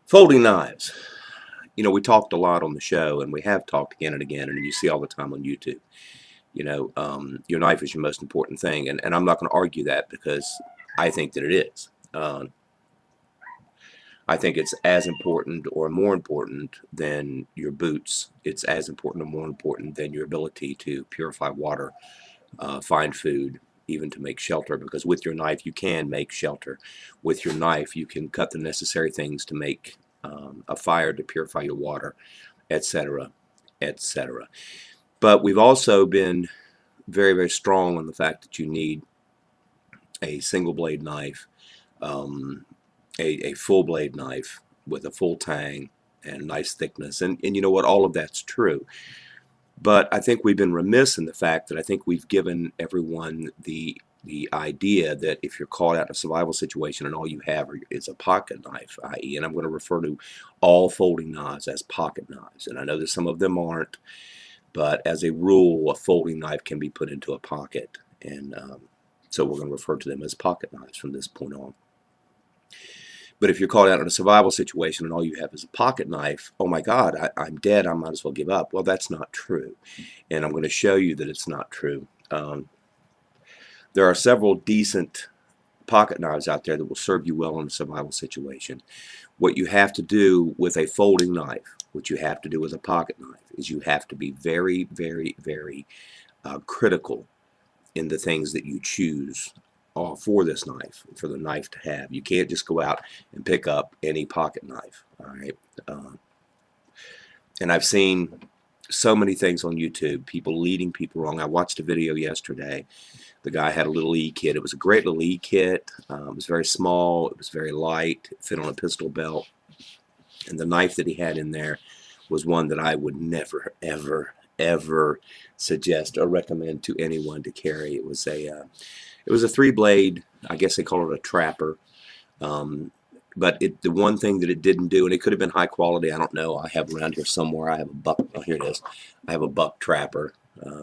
Folding knives. We talked a lot on the show, and we have talked again and again, and you see all the time on YouTube. Your knife is your most important thing, and I'm not going to argue that because I think that it is. I think it's as important or more important than your boots. It's as important or more important than your ability to purify water, find food, even to make shelter, because with your knife you can make shelter. With your knife you can cut the necessary things to make a fire, to purify your water, etc., etc. But we've also been very, very strong on the fact that you need a single blade knife, um, a full blade knife with a full tang and nice thickness. And you know what? All of that's true. But I think we've been remiss in the fact that I think we've given everyone the idea that if you're caught out in a survival situation and all you have is a pocket knife, i.e., and I'm going to refer to all folding knives as pocket knives, and I know that some of them aren't, but as a rule, a folding knife can be put into a pocket, and so we're going to refer to them as pocket knives from this point on. But if you're caught out in a survival situation and all you have is a pocket knife, oh my God, I'm dead, I might as well give up. Well, that's not true, and I'm going to show you that it's not true. There are several decent pocket knives out there that will serve you well in a survival situation. What you have to do with a folding knife, what you have to do with a pocket knife, is you have to be very, very, very critical in the things that you choose for this knife, for the knife to have. You can't just go out and pick up any pocket knife. All right, and I've seen so many things on YouTube, people leading people wrong. I watched a video yesterday. The guy had a little E-kit. It was a great little E-kit. It was very small. It was very light. It fit on a pistol belt. And the knife that he had in there was one that I would never, ever, ever suggest or recommend to anyone to carry. It was a 3-blade. I guess they call it a trapper. But the one thing that it didn't do, and it could have been high quality, I don't know. I have around here somewhere. I have a buck. Oh, here it is. I have a buck trapper.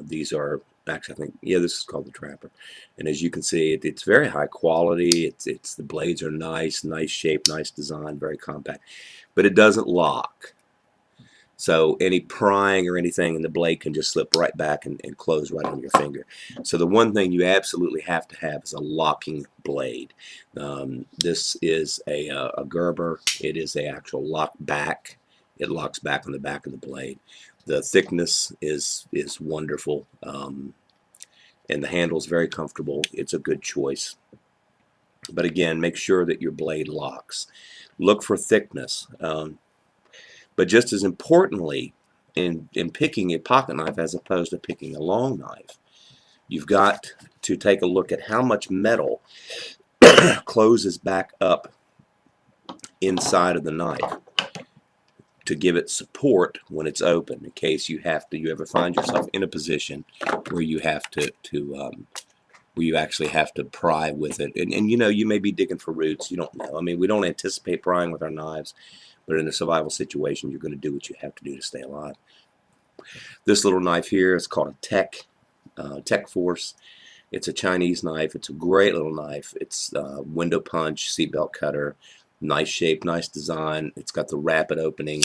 These are actually, I think, yeah, this is called the trapper. And as you can see, it's very high quality. It's the blades are nice shape, nice design, very compact. But it doesn't lock. So any prying or anything, and the blade can just slip right back and close right on your finger. So the one thing you absolutely have to have is a locking blade. This is a Gerber. It is an actual lock back. It locks back on the back of the blade. The thickness is wonderful, and the handle is very comfortable. It's a good choice. But again, make sure that your blade locks. Look for thickness. But just as importantly, in picking a pocket knife as opposed to picking a long knife, you've got to take a look at how much metal closes back up inside of the knife to give it support when it's open, in case you ever find yourself in a position where you have where you actually have to pry with it. And you may be digging for roots. You don't know. I mean, we don't anticipate prying with our knives, but in a survival situation, you're going to do what you have to do to stay alive. This little knife here is called a Tech Force. It's a Chinese knife. It's a great little knife. It's window punch, seatbelt cutter, nice shape, nice design. It's got the rapid opening.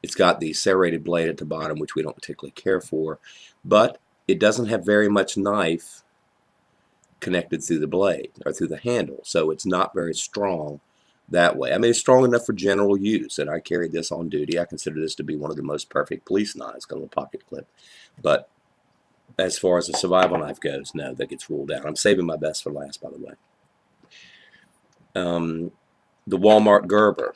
It's got the serrated blade at the bottom, which we don't particularly care for, but it doesn't have very much knife connected through the blade or through the handle, so it's not very strong that way. I mean, it's strong enough for general use, and I carried this on duty. I consider this to be one of the most perfect police knives, got a little pocket clip. But as far as a survival knife goes, no, that gets ruled out. I'm saving my best for last, by the way. The Walmart Gerber.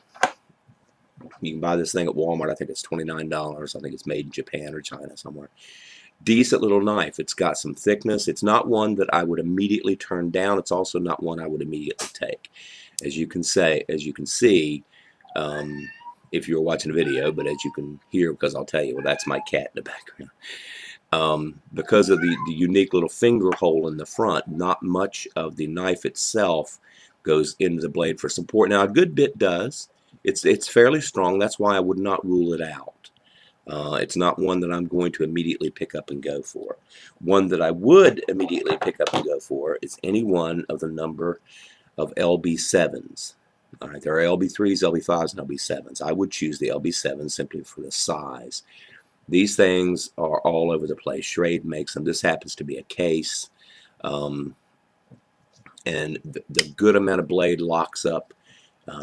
You can buy this thing at Walmart. I think it's $29. I think it's made in Japan or China somewhere. Decent little knife. It's got some thickness. It's not one that I would immediately turn down. It's also not one I would immediately take. As you can see, if you were watching a video, but as you can hear, because I'll tell you, well, that's my cat in the background. Because of the unique little finger hole in the front, not much of the knife itself goes into the blade for support. Now, a good bit does. It's fairly strong. That's why I would not rule it out. It's not one that I'm going to immediately pick up and go for. One that I would immediately pick up and go for is any one of the number of LB7s. All right, there are LB3s, LB5s, and LB7s. I would choose the LB7 simply for the size. These things are all over the place. Schrade makes them. This happens to be a case. And the good amount of blade locks up.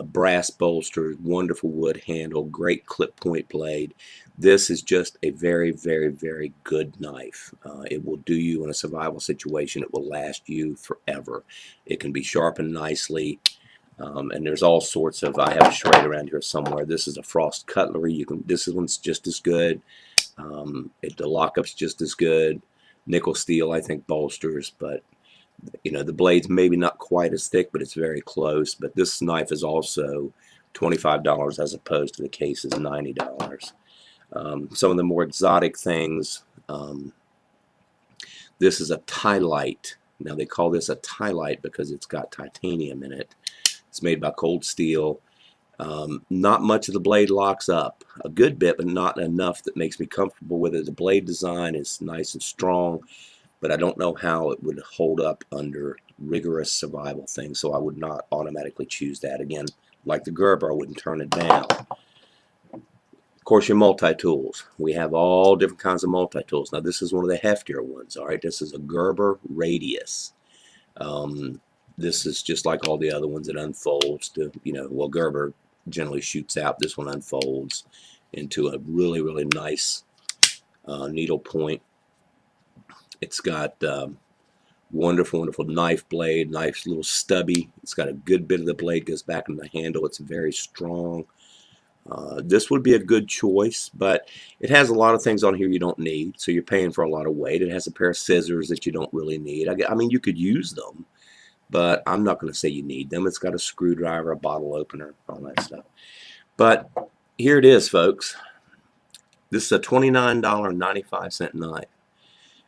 Brass bolsters, wonderful wood handle, great clip point blade. This is just a very, very, very good knife. It will do you in a survival situation. It will last you forever. It can be sharpened nicely. And there's all sorts of, I have a Schrade around here somewhere. This is a Frost cutlery. This one's just as good. The lockup's just as good. Nickel steel, I think, bolsters, but you know, the blade's maybe not quite as thick, but it's very close. But this knife is also $25 as opposed to the case is $90. Some of the more exotic things, this is a Tylite. Now they call this a Tylite because it's got titanium in it. It's made by Cold Steel. Not much of the blade locks up. A good bit, but not enough that makes me comfortable with it. The blade design is nice and strong, but I don't know how it would hold up under rigorous survival things, so I would not automatically choose that. Again, like the Gerber, I wouldn't turn it down. Of course, your multi-tools. We have all different kinds of multi-tools. Now, this is one of the heftier ones, all right? This is a Gerber Radius. This is just like all the other ones. It unfolds to, you know, well, Gerber generally shoots out. This one unfolds into a really, really nice needle point. It's got wonderful, wonderful knife blade, nice little stubby. It's got a good bit of the blade goes back in the handle. It's very strong. This would be a good choice, but it has a lot of things on here you don't need, so you're paying for a lot of weight. It has a pair of scissors that you don't really need. I mean, you could use them, but I'm not going to say you need them. It's got a screwdriver, a bottle opener, all that stuff. But here it is, folks. This is a $29.95 knife.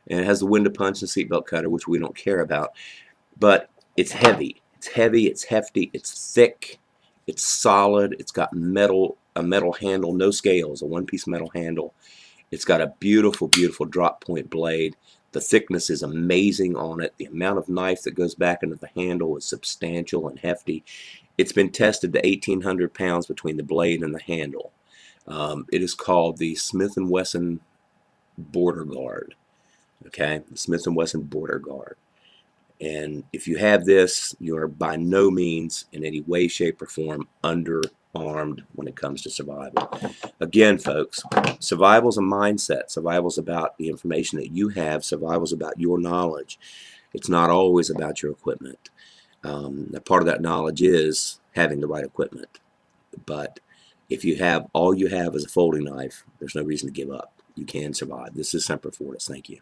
And it has the window punch and seatbelt cutter, which we don't care about. But it's heavy. It's heavy. It's hefty. It's thick. It's solid. It's got a metal handle, no scales, a one-piece metal handle. It's got a beautiful, beautiful drop point blade. The thickness is amazing on it. The amount of knife that goes back into the handle is substantial and hefty. It's been tested to 1,800 pounds between the blade and the handle. It is called the Smith & Wesson Border Guard. Okay, the Smith & Wesson Border Guard. And if you have this, you are by no means in any way, shape, or form underarmed when it comes to survival. Again, folks, survival is a mindset. Survival is about the information that you have. Survival is about your knowledge. It's not always about your equipment. Part of that knowledge is having the right equipment. But if you have all you have is a folding knife, there's no reason to give up. You can survive. This is Semper Fortis. Thank you.